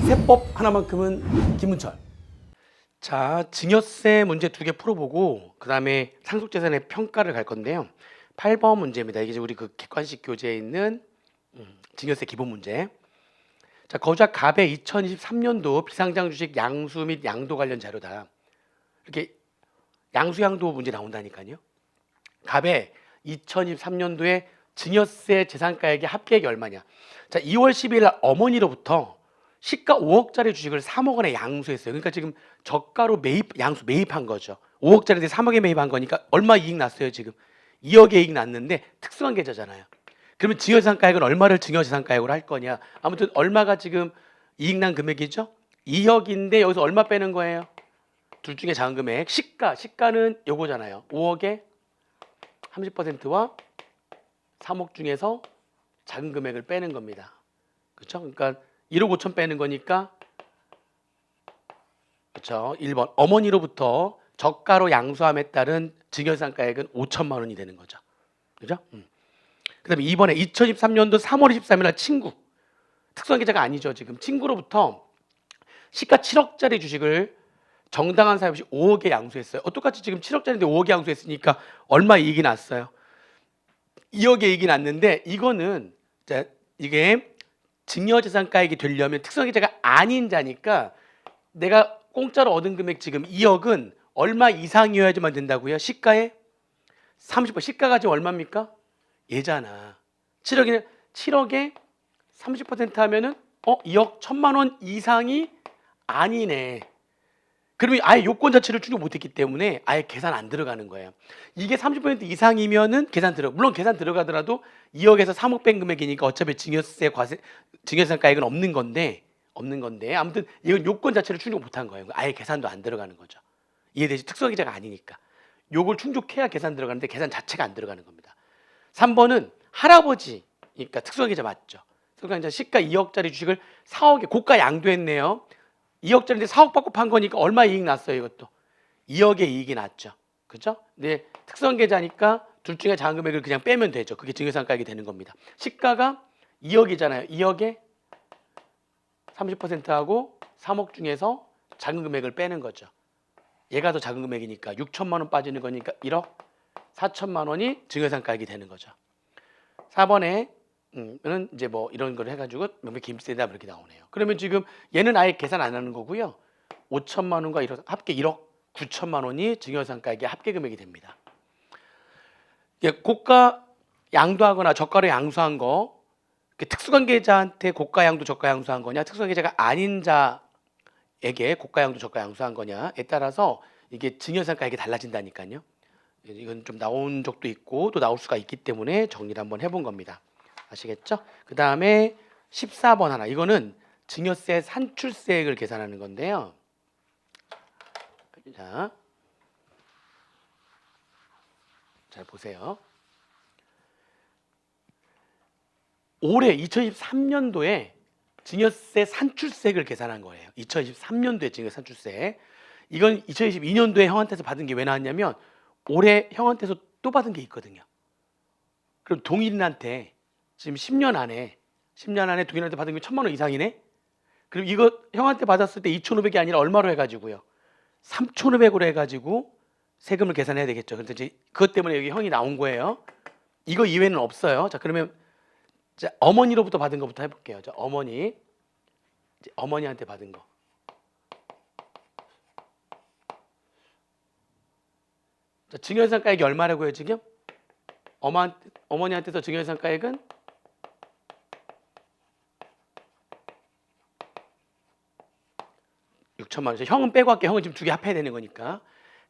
세법 하나만큼은 김은철. 자, 증여세 문제 2개 풀어보고 그 다음에 상속재산의 평가를 갈 건데요. 8번 문제입니다. 이게 우리 그 객관식 교재에 있는 증여세 기본 문제. 자, 거주자 갑의 2023년도 비상장 주식 양수 및 양도 관련 자료다. 이렇게 양수 양도 문제 나온다니까요. 갑의 2023년도에 증여세 재산가액의 합계액이 얼마냐. 자, 2월 12일 날 어머니로부터 시가 5억짜리 주식을 3억 원에 양수했어요. 그러니까 지금 저가로 양수 매입한 거죠. 5억짜리인데 3억에 매입한 거니까 얼마 이익 났어요, 지금? 2억의 이익 났는데 특수한 계좌잖아요. 그러면 증여재산가액은 얼마를 증여재산가액으로 할 거냐? 아무튼 얼마가 지금 이익 난 금액이죠? 2억인데 여기서 얼마 빼는 거예요? 둘 중에 작은 금액. 시가는 요거잖아요. 5억에 30%와 3억 중에서 작은 금액을 빼는 겁니다. 그렇죠? 그러니까 1억 5천 빼는 거니까, 그렇죠? 1번 어머니로부터 저가로 양수함에 따른 증여재산가액은 5천만 원이 되는 거죠. 그죠? 그 다음에 2번에 2023년도 3월 23일 날 친구, 특수한 계좌가 아니죠. 지금 친구로부터 시가 7억짜리 주식을 정당한 사유 없이 5억에 양수했어요. 똑같이 지금 7억짜리인데 5억에 양수했으니까 얼마 이익이 났어요? 2억의 이익이 났는데, 이거는 이게 증여재산가액이 되려면 특수한 계좌가 아닌 자니까 내가 공짜로 얻은 금액 지금 2억은 얼마 이상이어야지만 된다고요? 시가의 30%. 시가가 지금 얼마입니까? 얘잖아. 7억에 30% 하면은 2억 1천만 원 이상이 아니네. 그러면 아예 요건 자체를 충족 못했기 때문에 아예 계산 안 들어가는 거예요. 이게 30% 이상이면은 계산 물론 계산 들어가더라도 2억에서 3억 뺀 금액이니까 어차피 증여세가액은 없는 건데 아무튼 이건 요건 자체를 충족 못한 거예요. 아예 계산도 안 들어가는 거죠. 이해되지? 특수한 계좌가 아니니까. 요걸 충족해야 계산 들어가는데 계산 자체가 안 들어가는 겁니다. 3번은 할아버지, 그러니까 특수한 계좌 맞죠? 특수한 계좌 시가 2억짜리 주식을 4억에 고가 양도했네요. 2억짜리인데 4억 받고 판 거니까 얼마 이익 났어요, 이것도? 2억의 이익이 났죠. 그죠? 근데 특수한 계좌니까 둘 중에 작은 금액을 그냥 빼면 되죠. 그게 증여재산가액이 되는 겁니다. 시가가 2억이잖아요. 2억에 30%하고 3억 중에서 작은 금액을 빼는 거죠. 얘가 더 작은 금액이니까 6천만 원 빠지는 거니까 1억 4천만 원이 증여재산가액이 되는 거죠. 4번에 는 이제 뭐 이런 걸 해가지고 명백 김세다 이렇게 나오네요. 그러면 지금 얘는 아예 계산 안 하는 거고요. 5천만 원과 합계 1억 9천만 원이 증여재산가액의 합계 금액이 됩니다. 고가 양도하거나 저가로 양수한 거, 특수한 계좌한테 고가 양도 저가 양수한 거냐, 특수한 계좌가 아닌 자에게 고가 양도 저가 양수한 거냐에 따라서 이게 증여재산가액이 달라진다니까요. 이건 좀 나온 적도 있고 또 나올 수가 있기 때문에 정리를 한번 해본 겁니다. 아시겠죠? 그 다음에 14번 하나. 이거는 증여세 산출세액을 계산하는 건데요. 자, 잘 보세요. 올해 2023년도에 증여세 산출세액을 계산한 거예요. 2023년도에 증여세 산출세. 이건 2022년도에 형한테서 받은 게 왜 나왔냐면 올해 형한테서 또 받은 게 있거든요. 그럼 동일인한테 지금 10년 안에 동일한테 받은 게 1천만 원 이상이네? 그럼 이거 형한테 받았을 때 2,500이 아니라 얼마로 해가지고요? 3,500으로 해가지고 세금을 계산해야 되겠죠. 그런데 이제 그것 때문에 여기 형이 나온 거예요. 이거 이외에는 없어요. 자, 그러면 자, 어머니로부터 받은 것부터 해볼게요. 자, 어머니한테 받은 거. 자, 증여재산가액이 얼마라고요, 지금? 어머니한테서 증여재산가액은 6천만 원. 형은 빼고 할게요. 형은 지금 두 개 합해야 되는 거니까.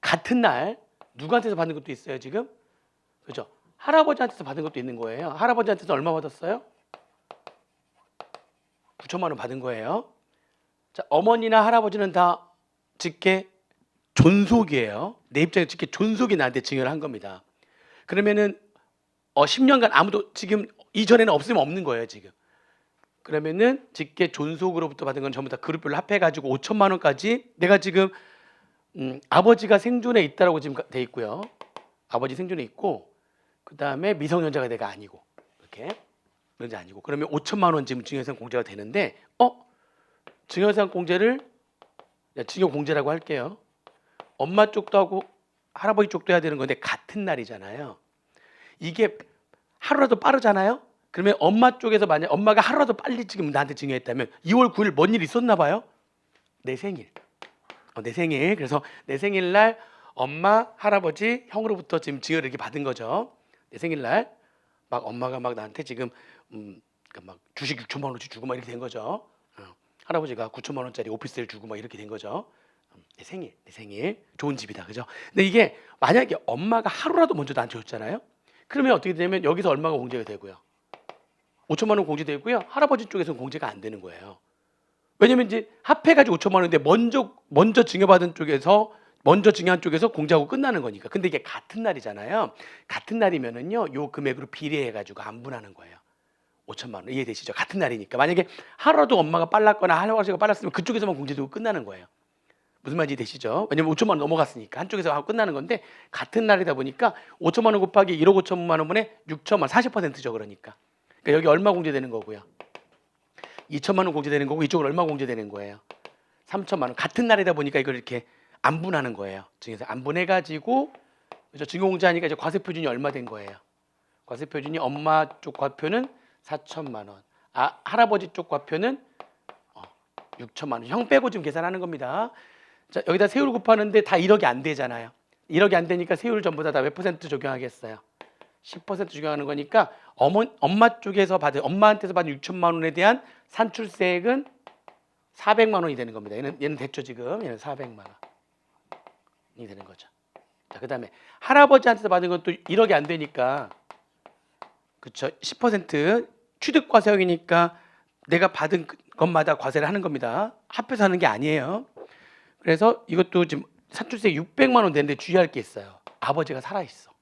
같은 날 누구한테서 받는 것도 있어요, 지금? 그죠? 할아버지한테서 받은 것도 있는 거예요. 할아버지한테서 얼마 받았어요? 9천만 원 받은 거예요. 자, 어머니나 할아버지는 다 직계 존속이에요. 내 입장에 직계 존속이 나한테 증여를 한 겁니다. 그러면은 10년간 아무도 지금 이전에는 없으면 없는 거예요, 지금. 그러면은 직계 존속으로부터 받은 건 전부 다 그룹별로 합해가지고 5천만 원까지 내가 지금 아버지가 생존에 있다라고 지금 돼 있고요. 아버지 생존에 있고 그 다음에 미성년자가 내가 아니고 이렇게 그런지 아니고 그러면 5천만 원 지금 증여세금 공제가 되는데 증여상 공제를 증여 공제라고 할게요. 엄마 쪽도 하고 할아버지 쪽도 해야 되는 건데 같은 날이잖아요. 이게 하루라도 빠르잖아요. 그러면 엄마 쪽에서 만약 엄마가 하루라도 빨리 지금 나한테 증여했다면 2월 9일 뭔 일 있었나 봐요. 내 생일. 내 생일. 그래서 내 생일날 엄마, 할아버지, 형으로부터 지금 증여를 이렇게 받은 거죠. 내 생일날 막 엄마가 막 나한테 지금 그러니까 막 주식 6천만 원어치 주고 막 이렇게 된 거죠. 할아버지가 9천만 원짜리 오피스를 주고 막 이렇게 된 거죠. 내 생일 좋은 집이다, 그죠? 근데 이게 만약에 엄마가 하루라도 먼저 나한테 줬잖아요. 그러면 어떻게 되냐면 여기서 얼마가 공제가 되고요. 5천만 원 공제되고요. 할아버지 쪽에서는 공제가 안 되는 거예요. 왜냐면 이제 합해가지고 5천만 원인데 먼저 증여받은 쪽에서 먼저 증여한 쪽에서 공제하고 끝나는 거니까. 근데 이게 같은 날이잖아요. 같은 날이면은요, 요 금액으로 비례해가지고 안분하는 거예요. 5천만 원 이해되시죠? 같은 날이니까. 만약에 하루라도 엄마가 빨랐거나 할아버지가 빨랐으면 그쪽에서만 공제되고 끝나는 거예요. 무슨 말인지 되시죠? 왜냐면 5천만 원 넘어갔으니까 한쪽에서 하고 끝나는 건데 같은 날이다 보니까 5천만 원 곱하기 1억 5천만 원분의 6천만 40%죠. 그러니까 여기 얼마 공제되는 거고요. 2천만 원 공제되는 거고 이쪽은 얼마 공제되는 거예요. 3천만 원. 같은 날이다 보니까 이걸 이렇게 안분하는 거예요. 증여세 안분해가지고 그렇죠? 증여공제하니까 이제 과세표준이 얼마 된 거예요. 과세표준이 엄마 쪽 과표는 4천만 원, 할아버지 쪽 과표는 6천만 원. 형 빼고 지금 계산하는 겁니다. 자, 여기다 세율 곱하는데 다 1억이 안 되잖아요. 1억이 안 되니까 세율 전부 다 몇 퍼센트 적용하겠어요? 10% 적용하는 거니까 엄마 쪽에서 엄마한테서 받은 6천만 원에 대한 산출세액은 400만 원이 되는 겁니다. 얘는 됐죠 지금. 얘는 400만 원이 되는 거죠. 자, 그다음에 할아버지한테서 받은 것도 1억이 안 되니까 그렇죠. 10% 취득과세형이니까 내가 받은 것마다 과세를 하는 겁니다. 합해서 하는 게 아니에요. 그래서 이것도 지금 산출세 600만 원 되는데 주의할 게 있어요. 아버지가 살아 있어.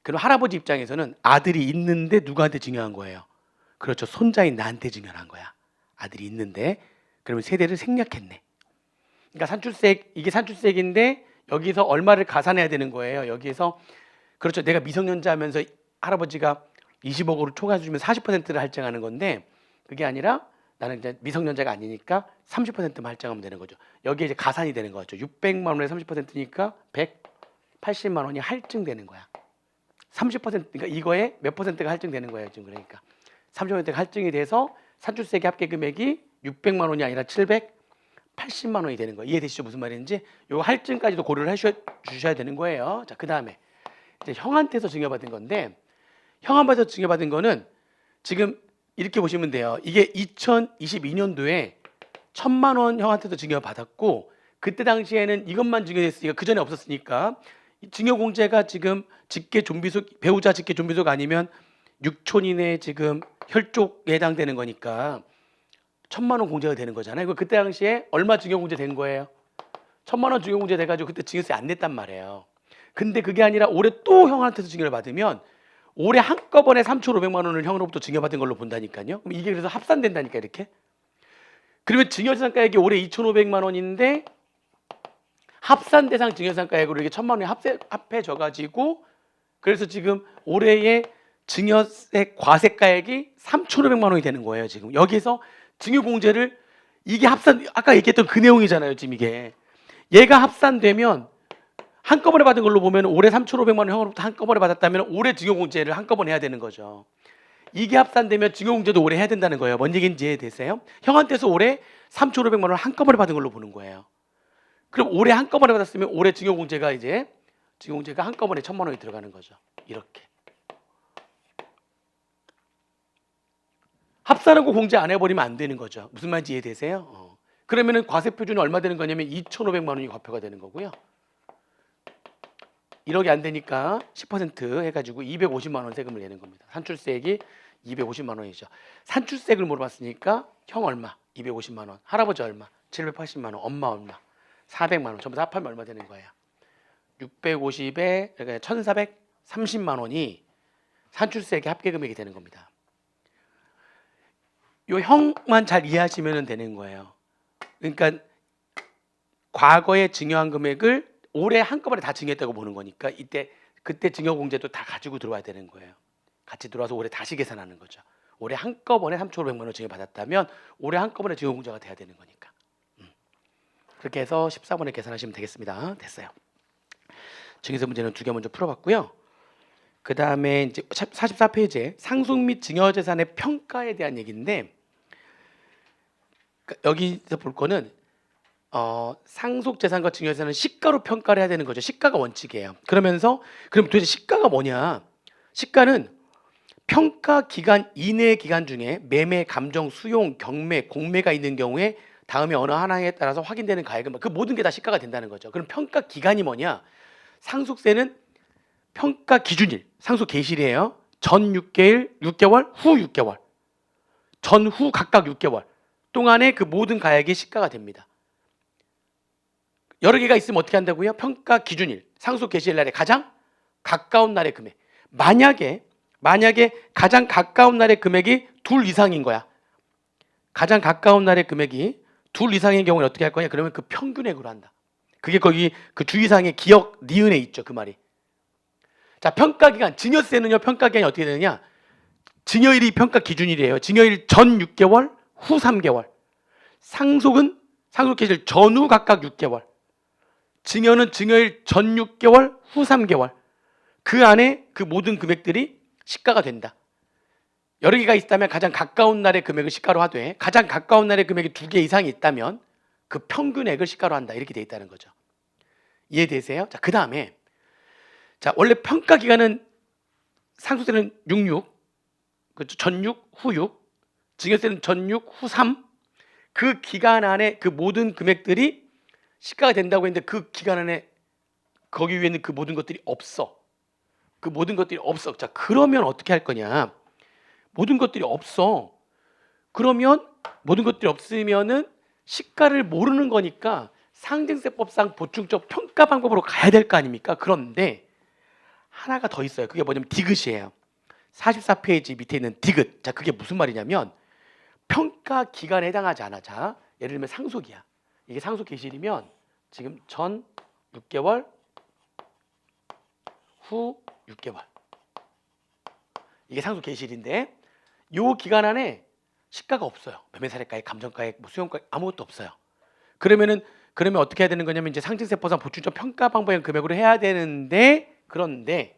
그럼 할아버지 입장에서는 아들이 있는데 누구한테 증여한 거예요? 그렇죠. 손자인 나한테 증여한 거야. 아들이 있는데 그러면 세대를 생략했네. 그러니까 산출세액 이게 산출세액인데 여기서 얼마를 가산해야 되는 거예요. 여기에서 그렇죠. 내가 미성년자하면서 할아버지가 20억으로 초과해주면 40%를 할증하는 건데 그게 아니라 나는 이제 미성년자가 아니니까 30%만 할증하면 되는 거죠. 여기에 이제 가산이 되는 거죠. 600만 원에 30%니까 180만 원이 할증되는 거야. 30% 그러니까 이거에 몇 퍼센트가 할증되는 거예요. 지금 그러니까 30%가 할증이 돼서 산출세액 합계 금액이 600만 원이 아니라 780만 원이 되는 거예요. 이해되시죠? 무슨 말인지? 요 할증까지도 고려를 해주셔야 되는 거예요. 자, 그 다음에 이제 형한테서 증여받은 건데 형한테서 증여받은 거는 지금 이렇게 보시면 돼요. 이게 2022년도에 1,000만 원 형한테도 증여받았고 그때 당시에는 이것만 증여됐으니까 그 전에 없었으니까 증여공제가 지금 직계 좀비속 배우자 직계 좀비속 아니면 6촌 이내 지금 혈족에 해당되는 거니까 1,000만 원 공제가 되는 거잖아요. 이거 그때 당시에 얼마 증여공제 된 거예요? 1,000만 원 증여공제 돼가지고 그때 증여세 안 냈단 말이에요. 근데 그게 아니라 올해 또 형한테서 증여를 받으면 올해 한꺼번에 3,500만 원을 형으로부터 증여받은 걸로 본다니까요. 그럼 이게 그래서 합산된다니까 이렇게. 그러면 증여상가액이 올해 2,500만 원인데 합산 대상 증여상가액으로 이게 1,000만 원이 합해져 가지고 그래서 지금 올해의 증여세 과세가액이 3,500만 원이 되는 거예요. 지금 여기서 증여공제를 이게 합산 아까 얘기했던 그 내용이잖아요. 지금 이게 얘가 합산되면 한꺼번에 받은 걸로 보면 올해 3,500만 원 형으로부터 한꺼번에 받았다면 올해 증여공제를 한꺼번에 해야 되는 거죠. 이게 합산되면 증여공제도 올해 해야 된다는 거예요. 뭔 얘기인지 이해되세요? 형한테서 올해 3,500만 원을 한꺼번에 받은 걸로 보는 거예요. 그럼 올해 한꺼번에 받았으면 올해 증여공제가 한꺼번에 1,000만 원이 들어가는 거죠. 이렇게. 합산하고 공제 안 해버리면 안 되는 거죠. 무슨 말인지 이해되세요? 그러면은 과세표준이 얼마 되는 거냐면 2,500만 원이 과표가 되는 거고요. 1억이 안 되니까 10% 해가지고 250만 원 세금을 내는 겁니다. 산출세액이 250만 원이죠. 산출세액을 물어봤으니까 형 얼마? 250만 원. 할아버지 얼마? 780만 원. 엄마 얼마? 400만 원. 전부 다 합하면 얼마 되는 거예요? 650에 1,430만 원이 산출세액의 합계금액이 되는 겁니다. 요 형만 잘 이해하시면 되는 거예요. 그러니까 과거에 증여한 금액을 올해 한꺼번에 다 증여했다고 보는 거니까 그때 증여공제도 다 가지고 들어와야 되는 거예요. 같이 들어와서 올해 다시 계산하는 거죠. 올해 한꺼번에 3조 500만 원 증여받았다면 올해 한꺼번에 증여공제가 돼야 되는 거니까. 그렇게 해서 14번에 계산하시면 되겠습니다. 됐어요. 증여세 문제는 2개 먼저 풀어봤고요. 그 다음에 이제 44페이지에 상속 및 증여재산의 평가에 대한 얘기인데, 여기서 볼 거는 상속재산과 증여재산은 시가로 평가를 해야 되는 거죠. 시가가 원칙이에요. 그러면서 그럼 도대체 시가가 뭐냐? 시가는 평가 기간 이내의 기간 중에 매매, 감정, 수용, 경매, 공매가 있는 경우에 다음에 어느 하나에 따라서 확인되는 가액은 그 모든 게 다 시가가 된다는 거죠. 그럼 평가 기간이 뭐냐? 상속세는 평가 기준일, 상속 개시일이에요. 전 6개월, 후 6개월, 전후 각각 6개월 동안에 그 모든 가액이 시가가 됩니다. 여러 개가 있으면 어떻게 한다고요? 평가 기준일, 상속 개시일 날에 가장 가까운 날의 금액. 만약에 가장 가까운 날의 금액이 둘 이상인 거야. 가장 가까운 날의 금액이 둘 이상인 경우는 어떻게 할 거냐? 그러면 그 평균액으로 한다. 그게 거기 그 주의사항의 기억 니은에 있죠. 그 말이. 자, 평가기간, 증여세는요, 평가기간이 어떻게 되느냐? 증여일이 평가 기준일이에요. 증여일 전 6개월, 후 3개월. 상속은 상속개시일 전후 각각 6개월. 증여는 증여일 전 6개월, 후 3개월. 그 안에 그 모든 금액들이 시가가 된다. 여러 개가 있다면 가장 가까운 날의 금액을 시가로 하되, 가장 가까운 날의 금액이 2개 이상이 있다면 그 평균액을 시가로 한다. 이렇게 되어 있다는 거죠. 이해되세요? 자, 그 다음에 자, 원래 평가 기간은 상속세는 66, 그렇죠? 전 6, 후 6, 증여세는 전 6, 후 3. 그 기간 안에 그 모든 금액들이 시가가 된다고 했는데 그 기간 안에 거기 위에 있는 그 모든 것들이 없어. 그 모든 것들이 없어. 자, 그러면 어떻게 할 거냐? 모든 것들이 없어. 그러면 모든 것들이 없으면은 시가를 모르는 거니까 상증세법상 보충적 평가 방법으로 가야 될 거 아닙니까? 그런데 하나가 더 있어요. 그게 뭐냐면 디귿이에요. 44페이지 밑에 있는 디귿. 자, 그게 무슨 말이냐면 평가 기간에 해당하지 않아. 자, 예를 들면 상속이야. 이게 상속 개시일이면 지금 전 6개월, 후 6개월. 이게 상속 개시일인데 요 기간 안에 시가가 없어요. 매매사례가액, 감정가액, 뭐 수용가액 아무것도 없어요. 그러면 어떻게 해야 되는 거냐면 이제 상증세법상 보충적 평가 방법의 금액으로 해야 되는데 그런데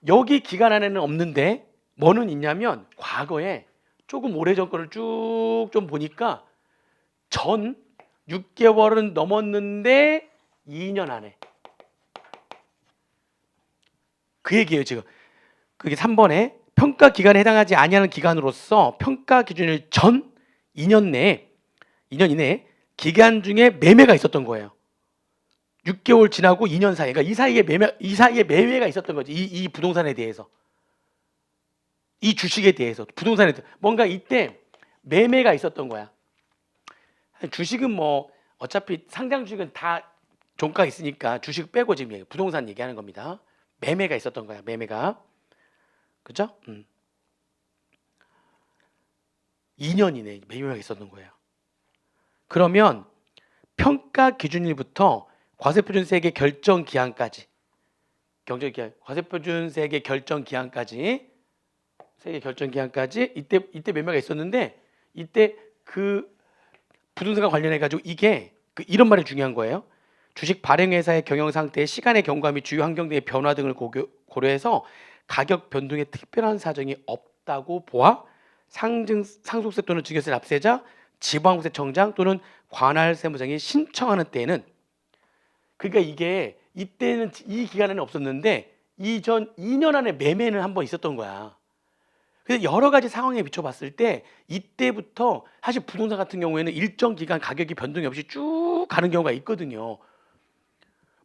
여기 기간 안에는 없는데 뭐는 있냐면 과거에 조금 오래전 거를 쭉 좀 보니까 전 6개월은 넘었는데 2년 안에 그 얘기예요. 지금 그게 3번에 평가 기간에 해당하지 아니하는 기간으로서 평가 기준일 전 2년 이내에 기간 중에 매매가 있었던 거예요. 6개월 지나고 2년 사이, 그러니까 이 사이에 매매가 있었던 거지. 이 부동산에 대해서, 이 주식에 대해서, 부동산에 대해서 뭔가 이때 매매가 있었던 거야. 주식은 뭐 어차피 상장 주식은 다 종가가 있으니까 주식 빼고 지금 부동산 얘기하는 겁니다. 매매가 있었던 거야. 매매가, 그죠? 2년 이내 매매가 있었던 거예요. 그러면 평가 기준일부터 과세표준세액의 결정 기한까지, 과세표준세액의 결정 기한까지, 세액의 결정 기한까지 이때 매매가 있었는데 이때 그 부동산과 관련해 가지고 이게 이런 말이 중요한 거예요. 주식 발행회사의 경영 상태의 시간의 경과 및 주요 환경 등의 변화 등을 고려해서 가격 변동에 특별한 사정이 없다고 보아 상속세 또는 증여세 납세자, 지방세청장 또는 관할 세무장이 신청하는 때에는, 그러니까 이게 이때는 이 기간에는 없었는데 이전 2년 안에 매매는 한번 있었던 거야. 그래서 여러 가지 상황에 비춰봤을 때 이때부터 사실 부동산 같은 경우에는 일정 기간 가격이 변동이 없이 쭉 가는 경우가 있거든요.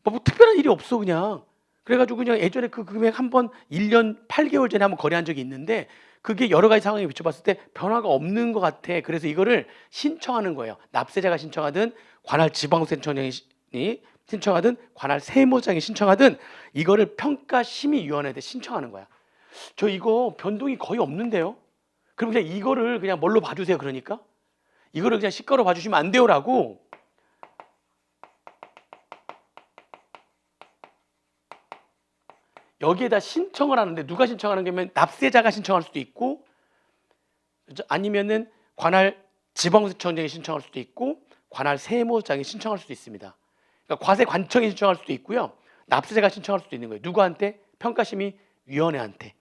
뭐 특별한 일이 없어 그냥. 그래가지고 그냥 예전에 그 금액 한번 1년 8개월 전에 한번 거래한 적이 있는데 그게 여러 가지 상황에 비춰봤을 때 변화가 없는 것 같아. 그래서 이거를 신청하는 거예요. 납세자가 신청하든 관할 지방세청장이 신청하든 관할 세무장이 신청하든 이거를 평가심의위원회에 신청하는 거야. 저 이거 변동이 거의 없는데요. 그럼 그냥 이거를 그냥 뭘로 봐주세요. 그러니까 이거를 그냥 시가로 봐주시면 안 돼요라고. 여기에다 신청을 하는데 누가 신청하는 거면 납세자가 신청할 수도 있고 그죠? 아니면은 관할 지방세청장에 신청할 수도 있고 관할 세무장에 신청할 수도 있습니다. 그러니까 과세관청에 신청할 수도 있고요. 납세자가 신청할 수도 있는 거예요. 누구한테? 평가심의위원회한테.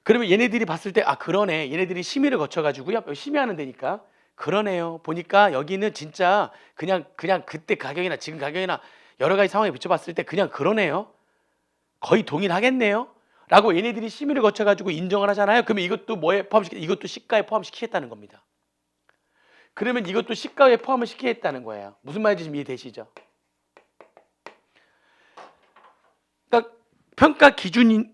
그러면 얘네들이 봤을 때 아 그러네. 얘네들이 심의를 거쳐가지고요. 심의하는 데니까 그러네요. 보니까 여기는 진짜 그냥 그때 가격이나 지금 가격이나 여러 가지 상황에 비춰봤을 때 그냥 그러네요. 거의 동일하겠네요. 라고 얘네들이 심의를 거쳐가지고 인정을 하잖아요. 그러면 이것도 뭐에 이것도 시가에 포함시키겠다는 겁니다. 그러면 이것도 시가에 포함을 시키겠다는 거예요. 무슨 말인지 좀 이해되시죠? 그러니까 평가 기간이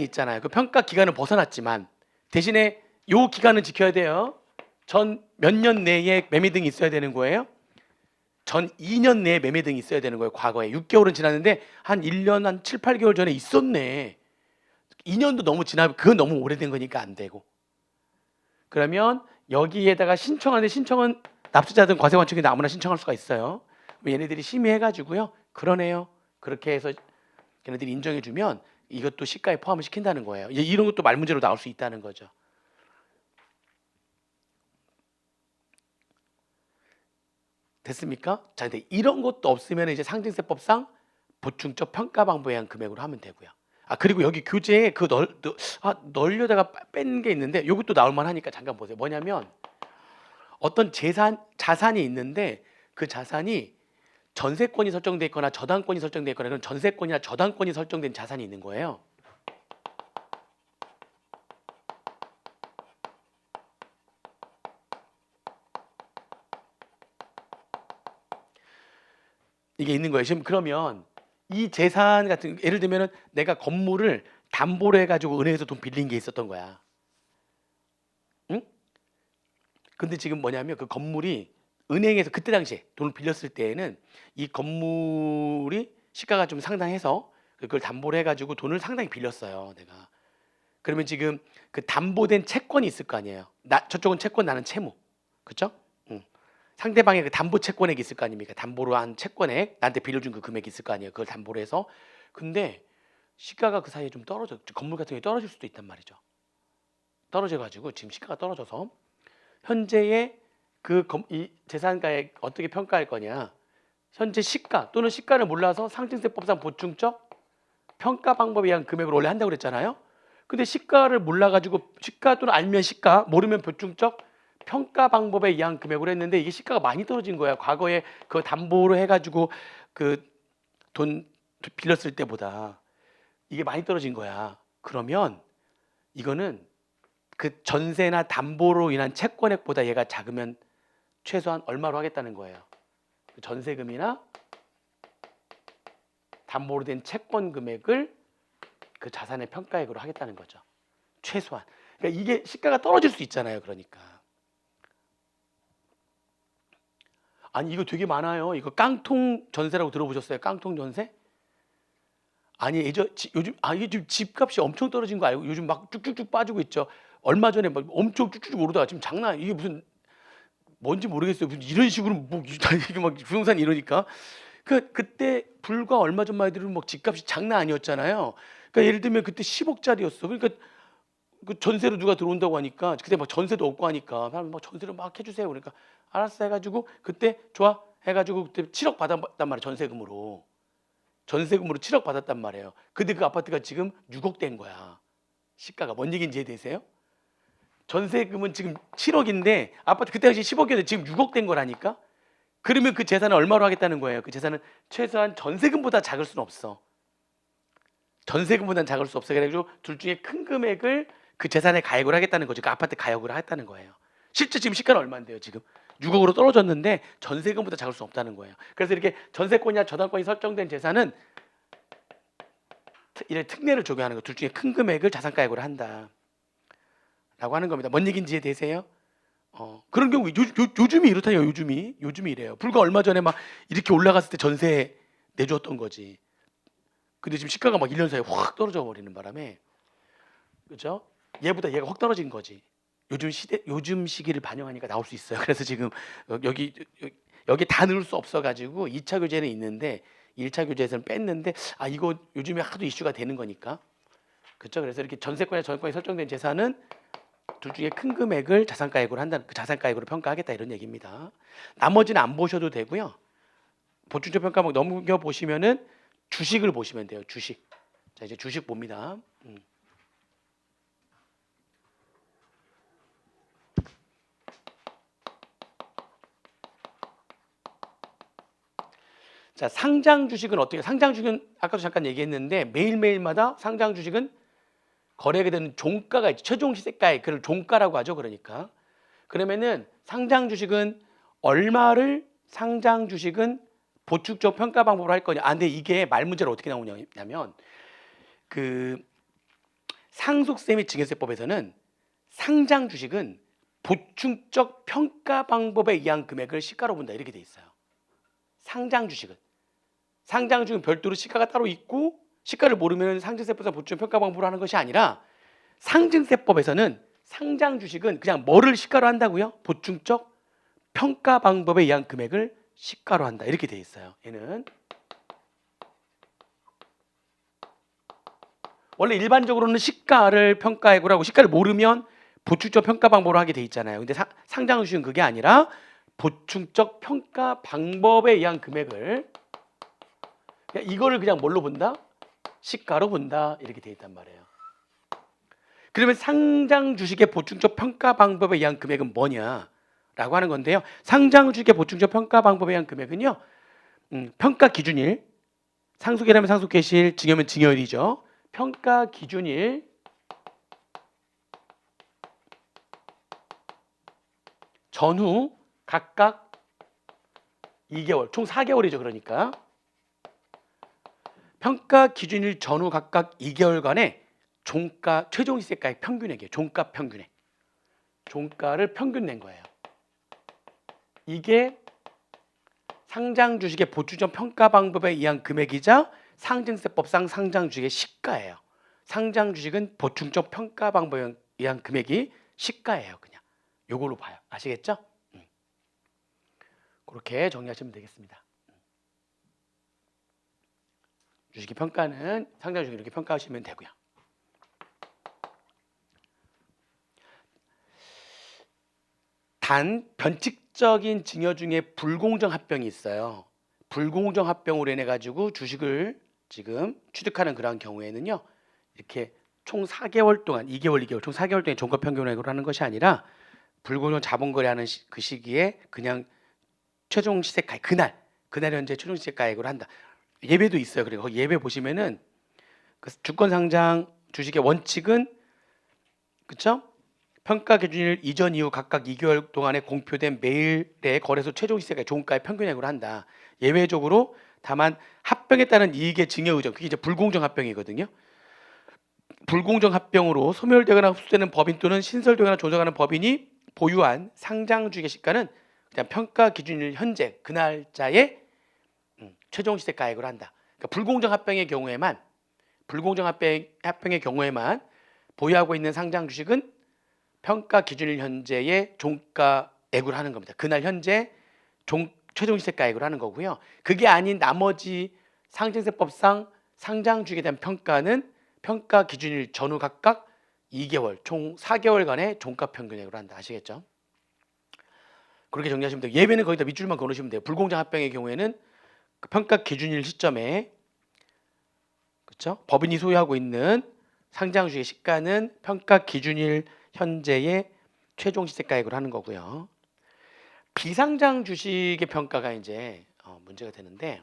있잖아요. 그 평가 기간을 벗어났지만 대신에 요 기간은 지켜야 돼요. 전 몇 년 내에 매매등이 있어야 되는 거예요. 전 2년 내에 매매등이 있어야 되는 거예요. 과거에 6개월은 지났는데 한 1년 한 7, 8개월 전에 있었네. 2년도 너무 지나면 그건 너무 오래된 거니까 안 되고. 그러면 여기에다가 신청하는데 신청은 납세자든 과세관청이든 아무나 신청할 수가 있어요. 얘네들이 심의해가지고요. 그러네요. 그렇게 해서 걔네들이 인정해주면 이것도 시가에 포함을 시킨다는 거예요. 이런 것도 말 문제로 나올 수 있다는 거죠. 됐습니까? 자, 근데 이런 것도 없으면 이제 상징세법상 보충적 평가 방법에 의한 금액으로 하면 되고요. 아 그리고 여기 교재에 그 널려다가 뺀 게 있는데 이것도 나올 만하니까 잠깐 보세요. 뭐냐면 어떤 자산이 있는데 그 자산이 전세권이 설정돼 있거나 저당권이 설정돼 있거나 그런 전세권이나 저당권이 설정된 자산이 있는 거예요. 이게 있는 거예요. 지금 그러면 이 재산 같은 예를 들면은 내가 건물을 담보로 해가지고 은행에서 돈 빌린 게 있었던 거야. 응? 근데 지금 뭐냐면 그 건물이 은행에서 그때 당시에 돈을 빌렸을 때에는 이 건물이 시가가 좀 상당해서 그걸 담보로 해가지고 돈을 상당히 빌렸어요. 내가. 그러면 지금 그 담보된 채권이 있을 거 아니에요. 저쪽은 채권, 나는 채무. 그렇죠? 상대방의 그 담보 채권액이 있을 거 아닙니까? 담보로 한 채권액, 나한테 빌려준 그 금액이 있을 거 아니에요. 그걸 담보로 해서. 근데 시가가 그 사이에 좀 떨어져, 건물 같은 게 떨어질 수도 있단 말이죠. 떨어져가지고 지금 시가가 떨어져서 현재의 이 재산가액 어떻게 평가할 거냐? 현재 시가 또는 시가를 몰라서 상징세법상 보충적 평가 방법에 의한 금액을 원래 한다고 그랬잖아요. 근데 시가를 몰라가지고 시가 또는 알면 시가, 모르면 보충적 평가 방법에 의한 금액으로 했는데 이게 시가가 많이 떨어진 거야. 과거에 그 담보로 해가지고 그 돈 빌렸을 때보다 이게 많이 떨어진 거야. 그러면 이거는 그 전세나 담보로 인한 채권액보다 얘가 작으면 최소한 얼마로 하겠다는 거예요. 그 전세금이나 담보로 된 채권 금액을 그 자산의 평가액으로 하겠다는 거죠. 최소한. 그러니까 이게 시가가 떨어질 수 있잖아요. 그러니까. 아니 이거 되게 많아요. 이거 깡통 전세라고 들어보셨어요? 깡통 전세? 아니 요즘 이게 지금 집값이 엄청 떨어진 거 알고 요즘 막 쭉쭉쭉 빠지고 있죠. 얼마 전에 막 엄청 쭉쭉 오르다가 지금 장난 이게 무슨 뭔지 모르겠어요. 무슨 이런 식으로 뭐 이게 막 부동산 이러니까 그때 불과 얼마 전만 해도 막 집값이 장난 아니었잖아요. 그러니까 예를 들면 그때 10억짜리였어. 그러니까 그 전세로 누가 들어온다고 하니까 그때 막 전세도 없고 하니까 사람 막 전세를 막 해주세요. 그러니까 알았어 해가지고 그때 좋아 해가지고 그때 7억 받았단 말이에요. 전세금으로 7억 받았단 말이에요. 근데 그 아파트가 지금 6억 된 거야. 시가가 뭔 얘기인지 이해되세요? 전세금은 지금 7억인데 아파트 그때 당시 10억이었는데 지금 6억 된 거라니까. 그러면 그 재산을 얼마로 하겠다는 거예요? 그 재산은 최소한 전세금보다 작을 수는 없어. 전세금보다는 작을 수 없어. 그래가지고 둘 중에 큰 금액을 그 재산에 가액을 하겠다는 거죠. 그 아파트 가액을 하겠다는 거예요. 실제 지금 시가는 얼마인데요? 지금 6억으로 떨어졌는데 전세금보다 작을 수 없다는 거예요. 그래서 이렇게 전세권이나 저당권이 설정된 재산은 이런 특례를 적용하는 거. 둘 중에 큰 금액을 자산가액으로 한다. 라고 하는 겁니다. 뭔 얘기인지 이해되세요? 그런 경우 요즘이 이렇다니요. 요즘이 이래요. 불과 얼마 전에 막 이렇게 올라갔을 때 전세 내줬던 거지. 근데 지금 시가가 막 1년 사이에 확 떨어져 버리는 바람에 그렇죠? 얘보다 얘가 확 떨어진 거지. 요즘 시기를 반영하니까 나올 수 있어요. 그래서 지금 여기 다 넣을 수 없어가지고 2차 교재는 있는데 1차 교재에서는 뺐는데 이거 요즘에 하도 이슈가 되는 거니까 그렇죠? 그래서 이렇게 전세권이나 저당권에 설정된 재산은 둘 중에 큰 금액을 자산가액으로 한다는 그 자산가액으로 평가하겠다 이런 얘기입니다. 나머지는 안 보셔도 되고요. 보충적 평가목 넘겨 보시면은 주식을 보시면 돼요. 주식. 자, 이제 주식 봅니다. 자, 상장 주식은 어떻게? 상장 주식은 아까도 잠깐 얘기했는데 매일매일마다 상장 주식은 거래가 되는 종가가 있죠. 최종 시세가액, 그걸 종가라고 하죠. 그러니까 그러면은 상장 주식은 얼마를 상장 주식은 보충적 평가 방법으로 할 거냐? 근데 이게 말 문제로 어떻게 나오냐면 그 상속세 및 증여세법에서는 상장 주식은 보충적 평가 방법에 의한 금액을 시가로 본다 이렇게 돼 있어요. 상장 주식은 별도로 시가가 따로 있고 시가를 모르면 상증세법상 보충 평가 방법으로 하는 것이 아니라 상증세법에서는 상장 주식은 그냥 뭐를 시가로 한다고요? 보충적 평가 방법에 의한 금액을 시가로 한다 이렇게 돼 있어요. 얘는 원래 일반적으로는 시가를 평가액으로 하고 시가를 모르면 보충적 평가 방법으로 하게 돼 있잖아요. 근데 상장 주식은 그게 아니라 보충적 평가 방법에 의한 금액을 이거를 그냥 뭘로 본다? 시가로 본다 이렇게 돼 있단 말이에요. 그러면 상장 주식의 보충적 평가 방법에 의한 금액은 뭐냐라고 하는 건데요. 상장 주식의 보충적 평가 방법에 의한 금액은요. 평가 기준일, 상속이라면 상속개시일, 증여면 증여일이죠. 평가 기준일 전후 각각 2개월, 총 4개월이죠. 그러니까 평가 기준일 전후 각각 2개월간의 종가 최종 시세가의 평균액이에요. 종가 평균액. 종가를 평균 낸 거예요. 이게 상장 주식의 보충적 평가 방법에 의한 금액이자 상증세법상 상장 주식의 시가예요. 상장 주식은 보충적 평가 방법에 의한 금액이 시가예요. 그냥 요걸로 봐요. 아시겠죠? 그렇게 정리하시면 되겠습니다. 주식의 평가는 상장 주식 이렇게 평가하시면 되고요. 단 변칙적인 증여 중에 불공정 합병이 있어요. 불공정 합병으로 인해 가지고 주식을 지금 취득하는 그러한 경우에는요. 이렇게 총 4개월 동안 2개월 총 4개월 동안 종가 평균액으로 하는 것이 아니라 불공정 자본 거래하는 그 시기에 그냥 최종 시세가액 그날 현재 최종 시세가액으로 한다. 예배도 있어요. 그리고 예배 보시면은 그 주권 상장 주식의 원칙은 그렇죠? 평가 기준일 이전 이후 각각 2개월 동안에 공표된 매일의 거래소 최종 시세가액 종가의 평균액으로 한다. 예외적으로 다만 합병에 따른 이익의 증여 의정 그게 이제 불공정 합병이거든요. 불공정 합병으로 소멸되거나 흡수되는 법인 또는 신설되거나 조정하는 법인이 보유한 상장 주식의 시가는 그냥 평가 기준일 현재 그 날짜의 최종 시세가액으로 한다. 그러니까 불공정 합병의 경우에만 보유하고 있는 상장 주식은 평가 기준일 현재의 종가액으로 하는 겁니다. 그날 현재 최종 시세가액으로 하는 거고요. 그게 아닌 나머지 상증세법상 상장 주식에 대한 평가는 평가 기준일 전후 각각 2개월, 총 4개월간의 종가 평균액으로 한다. 아시겠죠? 그렇게 정리하시면 돼요. 예외는 거기다 밑줄만 그어놓으시면 돼요. 불공정 합병의 경우에는 그 평가 기준일 시점에 그렇죠? 법인이 소유하고 있는 상장 주식의 시가는 평가 기준일 현재의 최종 시세가액으로 하는 거고요. 비상장 주식의 평가가 이제 문제가 되는데